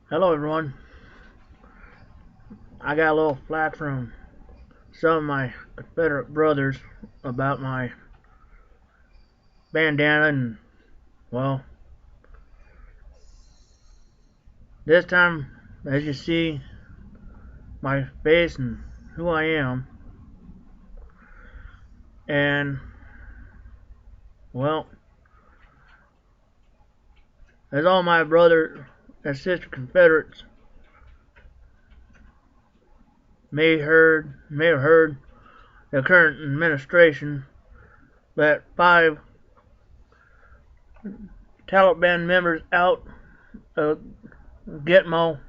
Hello everyone. I got a little flack from some of my Confederate brothers about my bandana and, well, this time, as you see my face and who I am, and, well, as all my brother and sister Confederates may have heard the current administration that 5 Taliban members out of Gitmo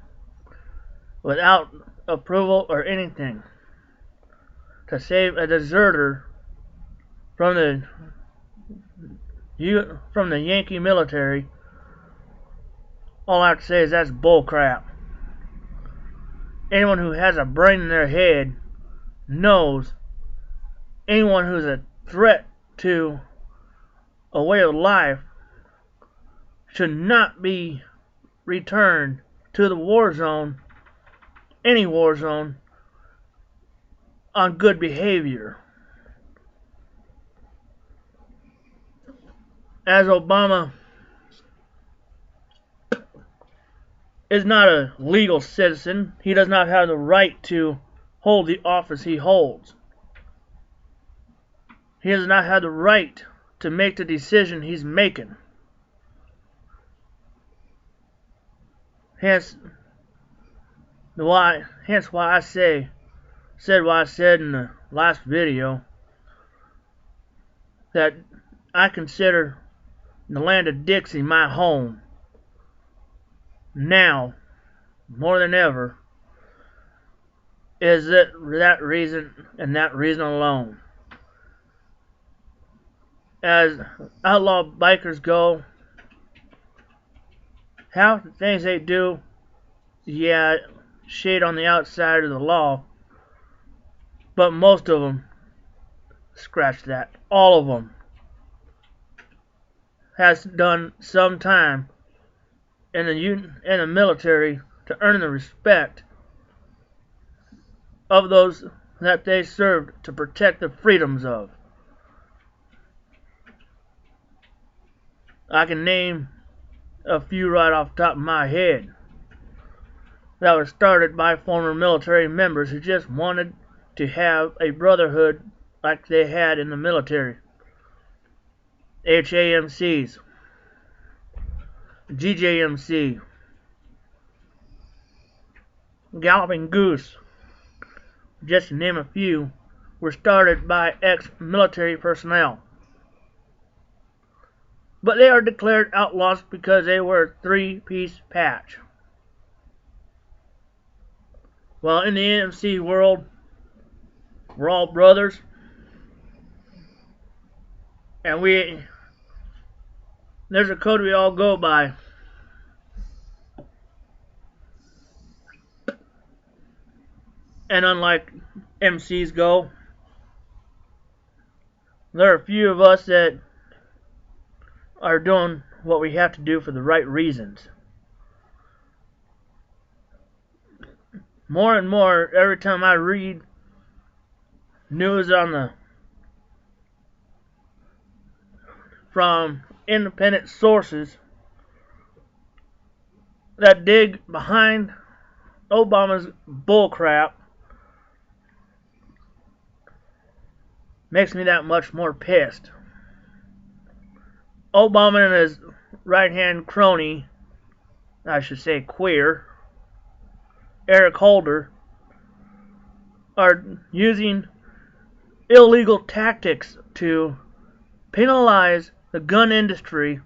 without approval or anything to save a deserter from the Yankee military. All I have to say is that's bullcrap. Anyone who has a brain in their head knows anyone who's a threat to a way of life should not be returned to the war zone, any war zone, on good behavior. As Obama is not a legal citizen, he does not have the right to hold the office he holds. He does not have the right to make the decision he's making. Hence why I said what I said in the last video, that I consider the land of Dixie my home now more than ever, is that reason and that reason alone. As outlaw bikers go, half the things they do, yeah, shade on the outside of the law, but most of them, scratch that, all of them has done some time in the military to earn the respect of those that they served to protect the freedoms of. I can name a few right off the top of my head that were started by former military members who just wanted to have a brotherhood like they had in the military. HAMCs, GJMC, Galloping Goose, just to name a few, were started by ex-military personnel. But they are declared outlaws because they wear a 3-piece patch. Well, in the AMC world, we're all brothers, and there's a code we all go by. And unlike MCs go, there are a few of us that are doing what we have to do for the right reasons. More and more, every time I read news from independent sources that dig behind Obama's bullcrap, makes me that much more pissed. Obama and his right-hand crony, I should say queer, Eric Holder, are using illegal tactics to penalize the gun industry,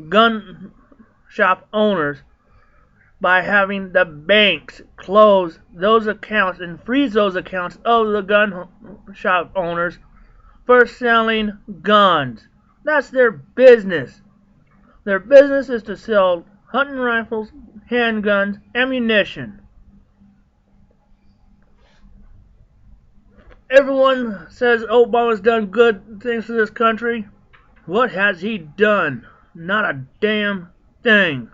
gun shop owners, by having the banks close those accounts and freeze those accounts of the gun shop owners for selling guns. That's their business. Their business is to sell hunting rifles, handguns, ammunition. Everyone says Obama's done good things for this country. What has he done? Not a damn thing.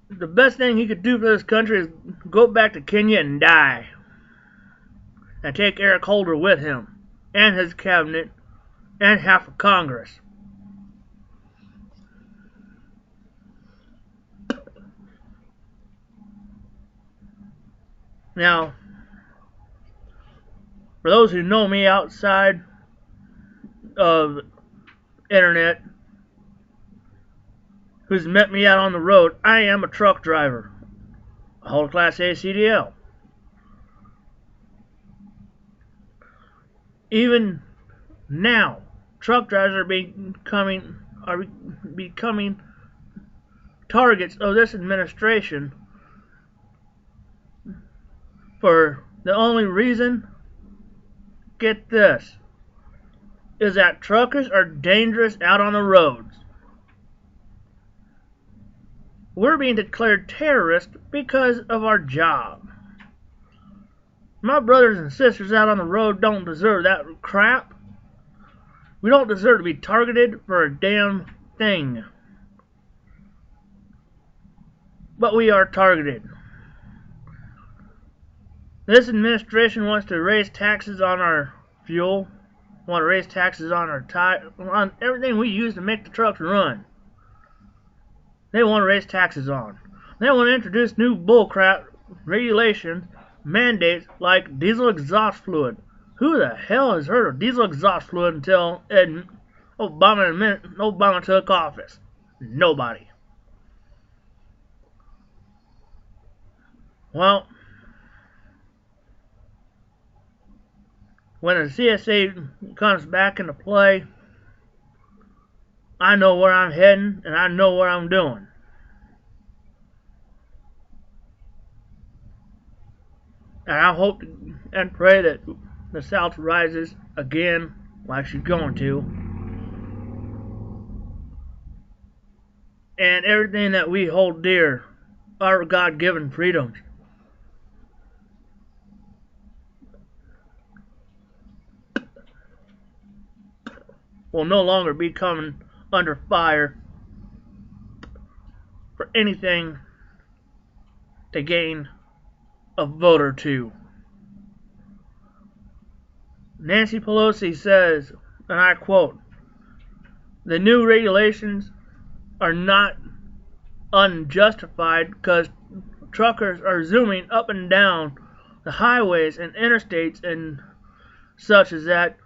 the best thing he could do for this country is go back to Kenya and die. And take Eric Holder with him, and his cabinet, and half of Congress. Now, for those who know me outside of internet, who's met me out on the road, I am a truck driver. I hold a Class A CDL. Even now, truck drivers are becoming targets of this administration for the only reason, get this, is that truckers are dangerous out on the roads. We're being declared terrorists because of our job. My brothers and sisters out on the road don't deserve that crap. We don't deserve to be targeted for a damn thing. But we are targeted. This administration wants to raise taxes on our fuel, want to raise taxes on our on everything we use to make the trucks run. They want to raise taxes on. They want to introduce new bullcrap regulations, mandates like diesel exhaust fluid. Who the hell has heard of diesel exhaust fluid until Obama took office? Nobody. Well, when the CSA comes back into play, I know where I'm heading and I know what I'm doing. And I hope and pray that the South rises again like she's going to. And everything that we hold dear, our God-given freedoms, will no longer be coming under fire for anything to gain a vote or two. Nancy Pelosi says, and I quote, "The new regulations are not unjustified because truckers are zooming up and down the highways and interstates and such as that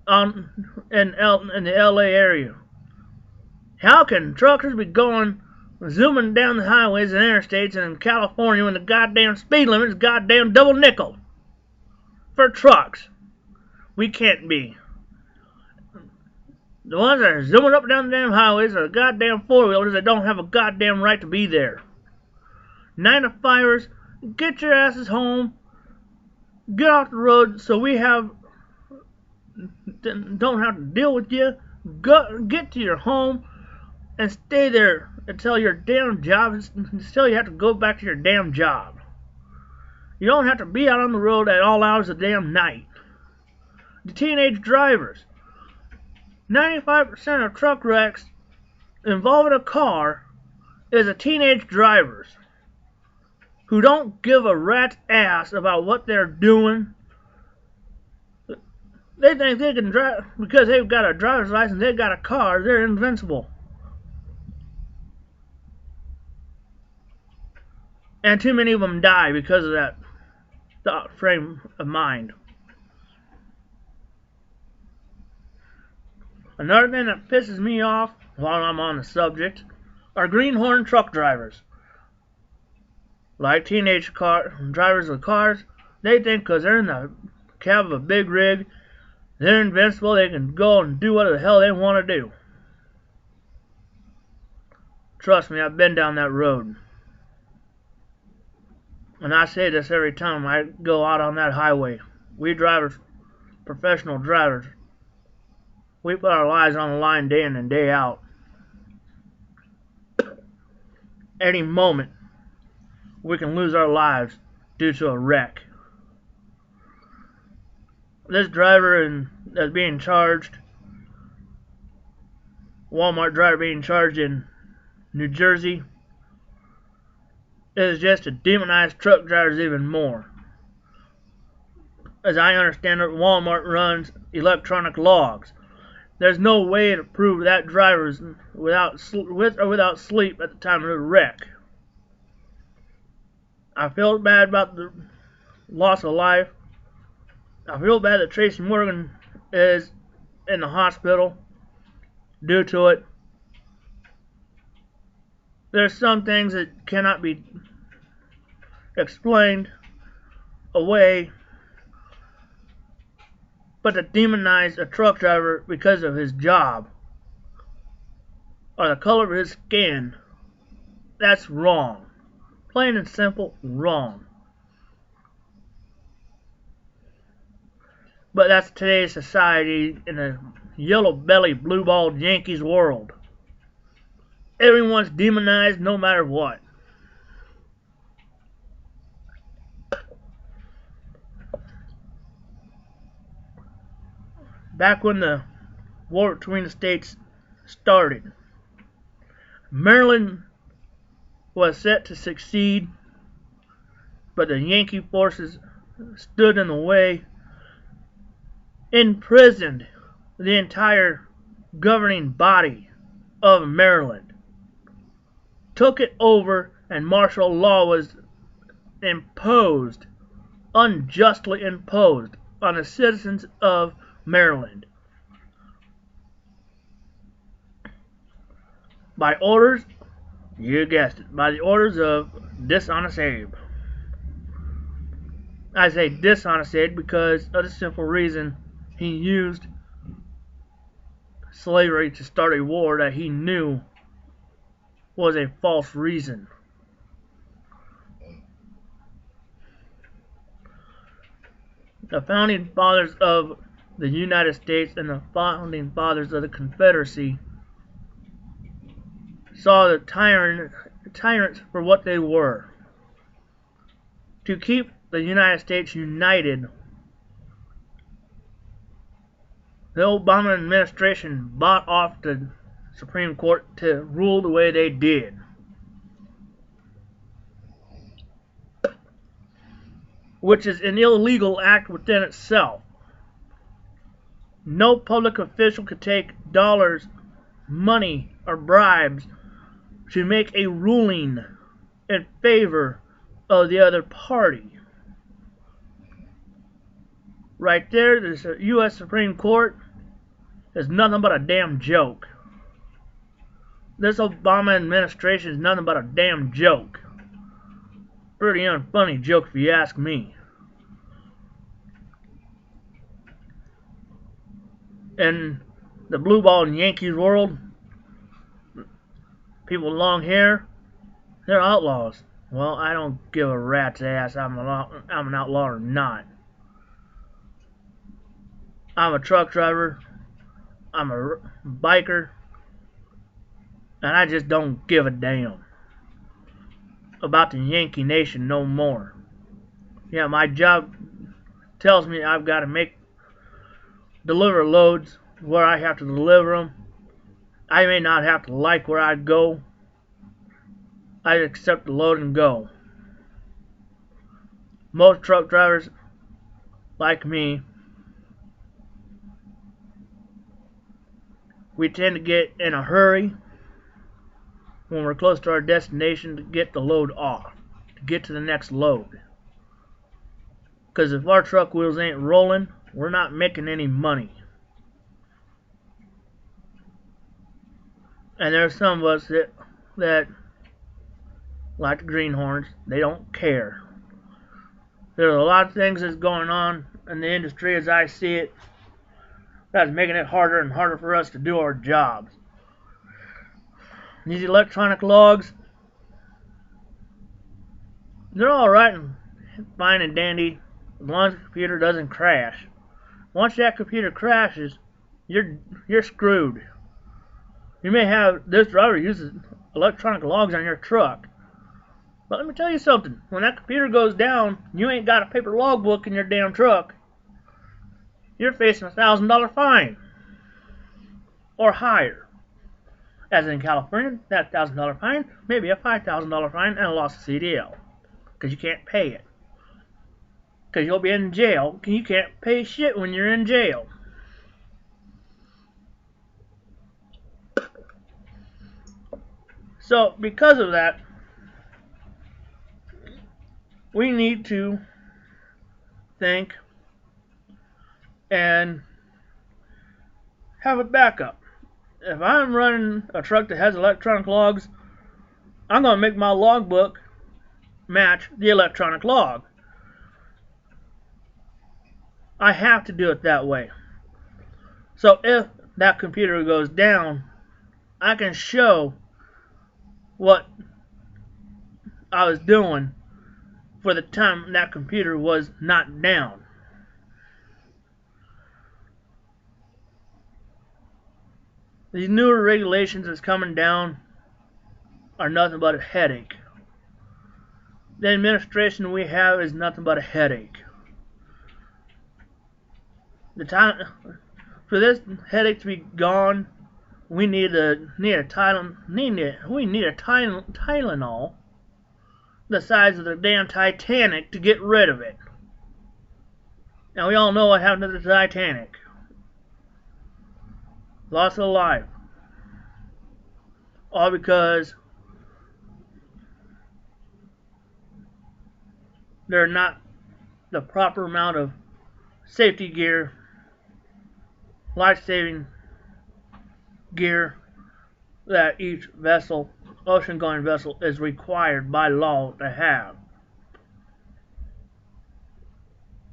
in the LA area. How can truckers be zooming down the highways and interstates in California when the goddamn speed limit is goddamn double nickel for trucks? We can't be. The ones that are zooming up and down the damn highways are the goddamn four-wheelers that don't have a goddamn right to be there. 9 to 5ers, get your asses home, get off the road so we don't have to deal with you. Get to your home and stay there until your damn job until you have to go back to your damn job. You don't have to be out on the road at all hours of the damn night. The teenage drivers. 95% of truck wrecks involving a car is a teenage drivers who don't give a rat's ass about what they're doing. They think they can drive because they've got a driver's license, they've got a car, they're invincible. And too many of them die because of that thought frame of mind. Another thing that pisses me off while I'm on the subject are greenhorn truck drivers. Like teenage drivers of cars, they think because they're in the cab of a big rig, they're invincible, they can go and do whatever the hell they want to do. Trust me, I've been down that road. And I say this every time I go out on that highway. We drivers, professional drivers, we put our lives on the line day in and day out. Any moment, we can lose our lives due to a wreck. This driver that's being charged, Walmart driver being charged in New Jersey, is just to demonize truck drivers even more. As I understand it, Walmart runs electronic logs. There's no way to prove that driver's with or without sleep at the time of the wreck. I feel bad about the loss of life. I feel bad that Tracy Morgan is in the hospital due to it. There's some things that cannot be explained away, but to demonize a truck driver because of his job or the color of his skin, that's wrong. Plain and simple, wrong. But that's today's society in a yellow-bellied, blue-balled Yankees world. Everyone's demonized no matter what. Back when the war between the states started, Maryland was set to succeed, but the Yankee forces stood in the way, imprisoned the entire governing body of Maryland, took it over, and martial law was imposed, unjustly imposed, on the citizens of Maryland. By orders, you guessed it, by the orders of Dishonest Abe. I say Dishonest Abe because of the simple reason he used slavery to start a war that he knew was a false reason. The founding fathers of the United States and the founding fathers of the Confederacy saw the tyrants for what they were. To keep the United States united, the Obama administration bought off the Supreme Court to rule the way they did. Which is an illegal act within itself. No public official could take dollars, money, or bribes to make a ruling in favor of the other party. Right there, the U.S. Supreme Court is nothing but a damn joke. This Obama administration is nothing but a damn joke. Pretty unfunny joke if you ask me. In the blue ball and Yankees world, people with long hair, they're outlaws. Well, I don't give a rat's ass I'm an outlaw or not. I'm a truck driver, I'm a biker, and I just don't give a damn about the Yankee Nation no more. Yeah, my job tells me I've got to deliver loads where I have to deliver them. I may not have to like where I go. I accept the load and go. Most truck drivers, like me, we tend to get in a hurry when we're close to our destination to get the load off, to get to the next load. Because if our truck wheels ain't rolling, we're not making any money. And there's some of us that like the greenhorns, they don't care. There's a lot of things that's going on in the industry as I see it that's making it harder and harder for us to do our jobs. These electronic logs, they're alright and fine and dandy as long as the computer doesn't crash. Once that computer crashes, you're screwed. You may have this driver uses electronic logs on your truck. But let me tell you something. When that computer goes down, you ain't got a paper logbook in your damn truck. You're facing a $1,000 fine. Or higher. As in California, that $1,000 fine may be a $5,000 fine and a loss of CDL. Because you can't pay it. Because you'll be in jail. You can't pay shit when you're in jail. So, because of that, we need to think and have a backup. If I'm running a truck that has electronic logs, I'm going to make my logbook match the electronic log. I have to do it that way. So if that computer goes down, I can show what I was doing for the time that computer was not down. These newer regulations that's coming down are nothing but a headache. The administration we have is nothing but a headache. The time for this headache to be gone, we need a Tylenol the size of the damn Titanic to get rid of it. Now we all know what happened to the Titanic. Loss of life. All because there's not the proper amount of safety gear, life-saving gear that each vessel, ocean-going vessel, is required by law to have.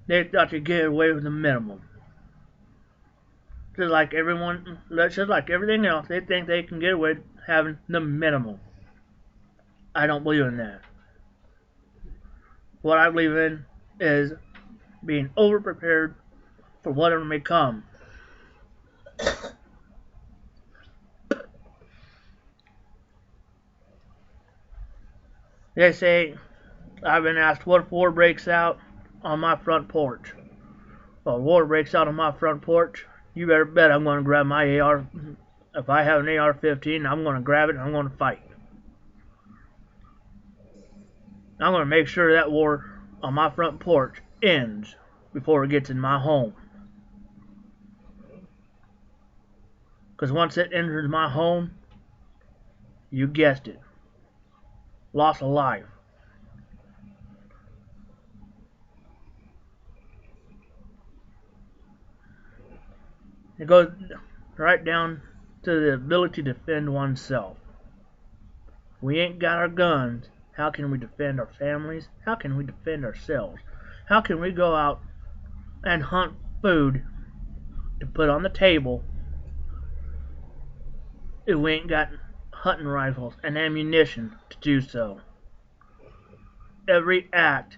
They thought to get away with the minimum. Just like everything else, they think they can get away with having the minimum. I don't believe in that. What I believe in is being over-prepared for whatever may come. They say, I've been asked, what if war breaks out on my front porch? Well, war breaks out on my front porch, you better bet I'm going to grab my AR. If I have an AR-15, I'm going to grab it and I'm going to fight. I'm going to make sure that war on my front porch ends before it gets in my home. Because once it enters my home, you guessed it, loss of life. It goes right down to the ability to defend oneself. We ain't got our guns. How can we defend our families? How can we defend ourselves? How can we go out and hunt food to put on the table if we ain't got hunting rifles and ammunition to do so? Every act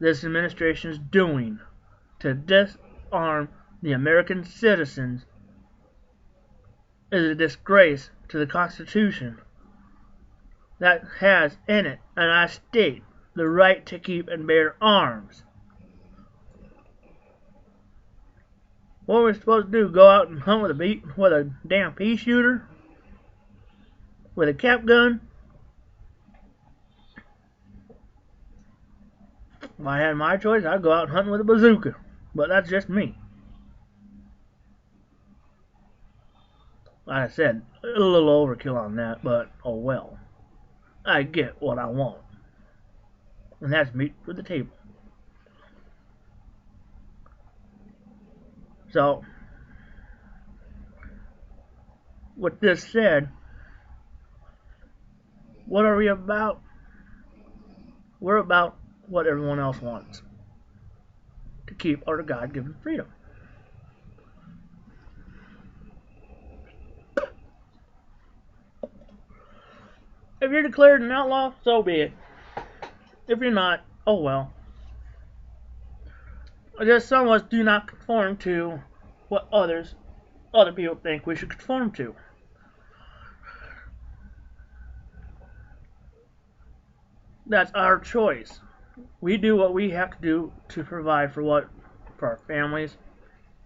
this administration is doing to disarm the American citizens is a disgrace to the Constitution that has in it, and I state, the right to keep and bear arms. What are we supposed to do? Go out and hunt with a damn pea shooter? With a cap gun? If I had my choice, I'd go out hunting with a bazooka. But that's just me. Like I said, a little overkill on that, but oh well. I get what I want. And that's meat for the table. So, with this said, what are we about? We're about what everyone else wants. To keep our God-given freedom. If you're declared an outlaw, so be it. If you're not, oh well. Just some of us do not conform to what other people think we should conform to. That's our choice. We do what we have to do to provide for our families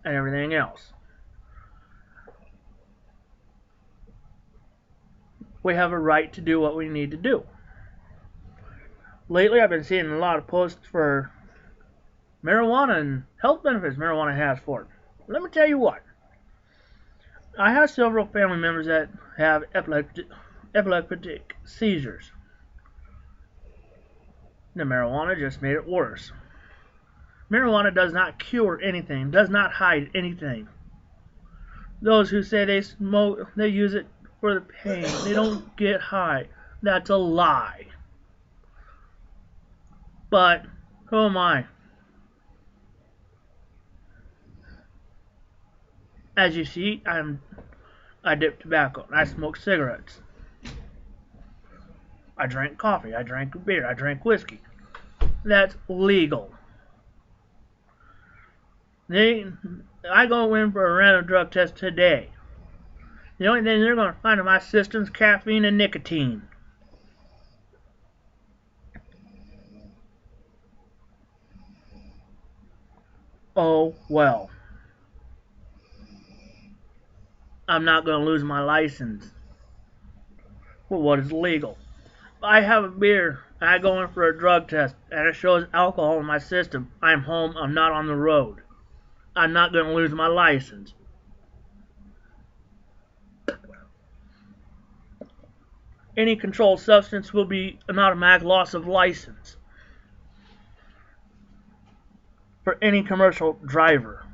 and everything else. we have a right to do what we need to do. Lately, I've been seeing a lot of posts for marijuana and health benefits marijuana has for it. Let me tell you what. I have several family members that have epileptic seizures. The marijuana just made it worse. Marijuana does not cure anything, does not hide anything. Those who say they smoke, they use it for the pain, they don't get high. That's a lie. But who am I? As you see, I dip tobacco. I smoke cigarettes. I drink coffee. I drink beer. I drink whiskey. That's legal. I go in for a random drug test today. The only thing they're going to find in my system is caffeine and nicotine. Oh well. I'm not going to lose my license for what is legal. If I have a beer, I go in for a drug test, and it shows alcohol in my system. I'm home, I'm not on the road. I'm not going to lose my license. Any controlled substance will be an automatic loss of license for any commercial driver.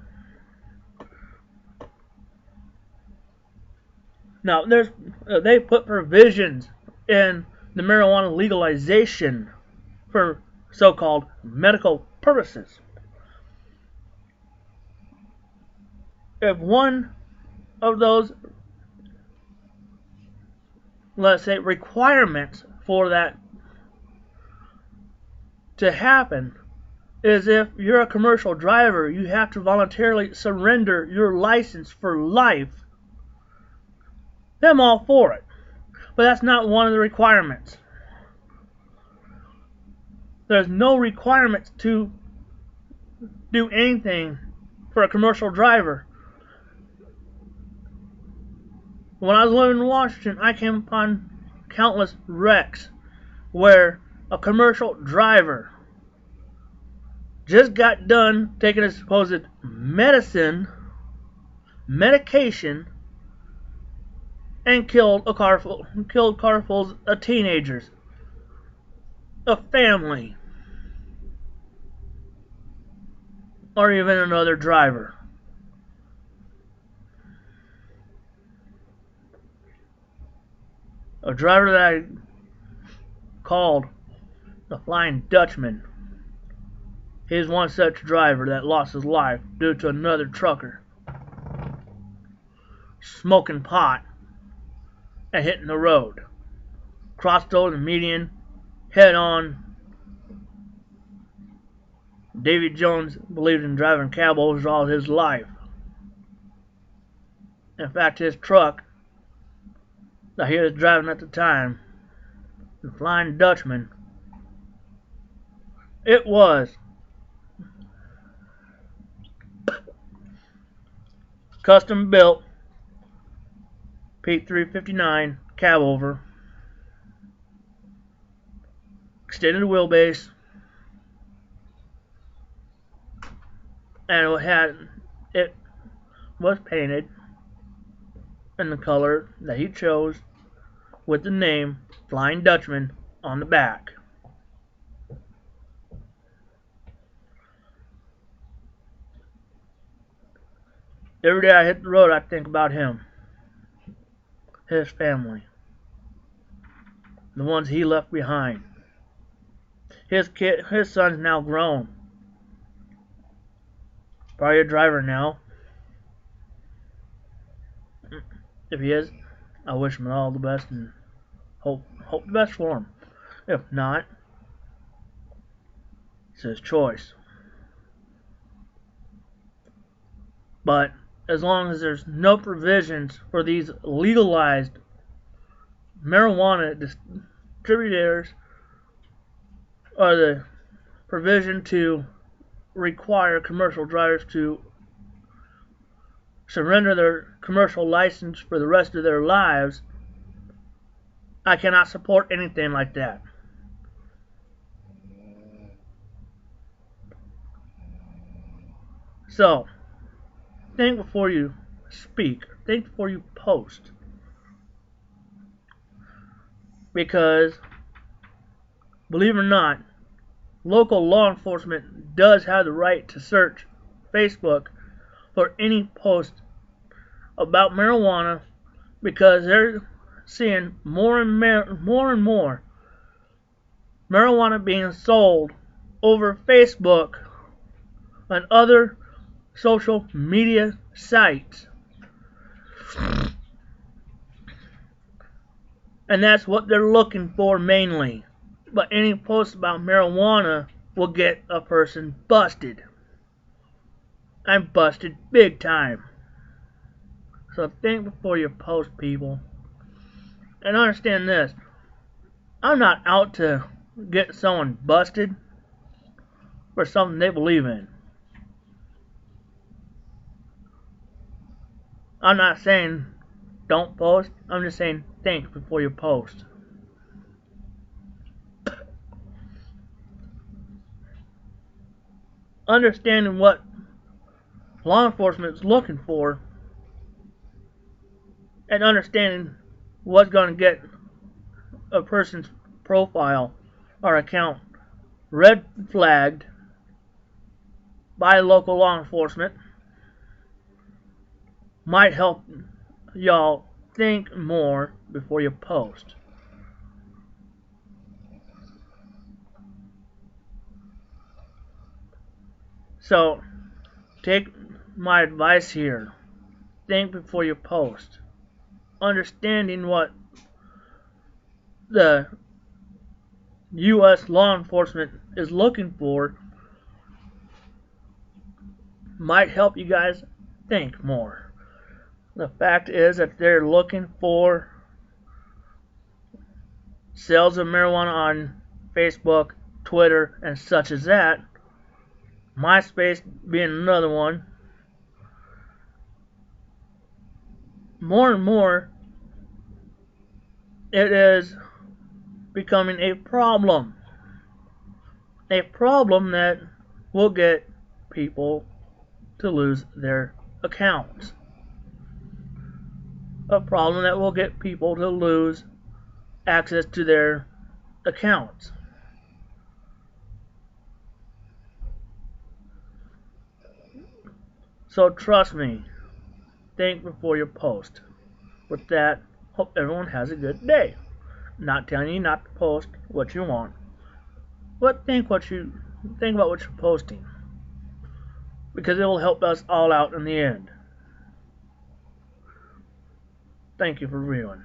Now, they put provisions in the marijuana legalization for so-called medical purposes. If one of those, let's say, requirements for that to happen is if you're a commercial driver, you have to voluntarily surrender your license for life, then I'm all for it. But that's not one of the requirements. There's no requirements to do anything for a commercial driver. When I was living in Washington, I came upon countless wrecks where a commercial driver just got done taking a supposed medication, and killed a car full of teenagers, a family, or even another driver. A driver that I called the Flying Dutchman. He's one such driver that lost his life due to another trucker smoking pot and hitting the road. Crossed over the median, head on. Davy Jones believed in driving cab overs all his life. In fact, his truck that he was driving at the time, the Flying Dutchman, it was custom built Pete 359 cab over, extended wheelbase, and it was painted in the color that he chose with the name Flying Dutchman on the back. Every day I hit the road, I think about him, his family, the ones he left behind. His son's now grown, probably a driver now. If he is, I wish him all the best and hope the best for him. If not, it's his choice. But as long as there's no provisions for these legalized marijuana distributors, or the provision to require commercial drivers to surrender their commercial license for the rest of their lives, I cannot support anything like that. So, think before you speak. Think before you post. Because, believe it or not, local law enforcement does have the right to search Facebook for any post about marijuana, because they're seeing more and more marijuana being sold over Facebook and other social media sites. And that's what they're looking for mainly. But any post about marijuana will get a person busted. I'm busted big time. So think before you post, people. And understand this. I'm not out to get someone busted for something they believe in. I'm not saying don't post. I'm just saying think before you post. Understanding what law enforcement is looking for and understanding what's going to get a person's profile or account red flagged by local law enforcement might help y'all think more before you post. So, take my advice here. Think before you post. Understanding what the U.S. law enforcement is looking for might help you guys think more. The fact is that they're looking for sales of marijuana on Facebook, Twitter, and such as that. MySpace being another one. More and more, it is becoming a problem. A problem that will get people to lose their accounts. A problem that will get people to lose access to their accounts. So trust me, think before you post. With that, hope everyone has a good day. Not telling you not to post what you want, but think about what you're posting, because it will help us all out in the end. Thank you for viewing.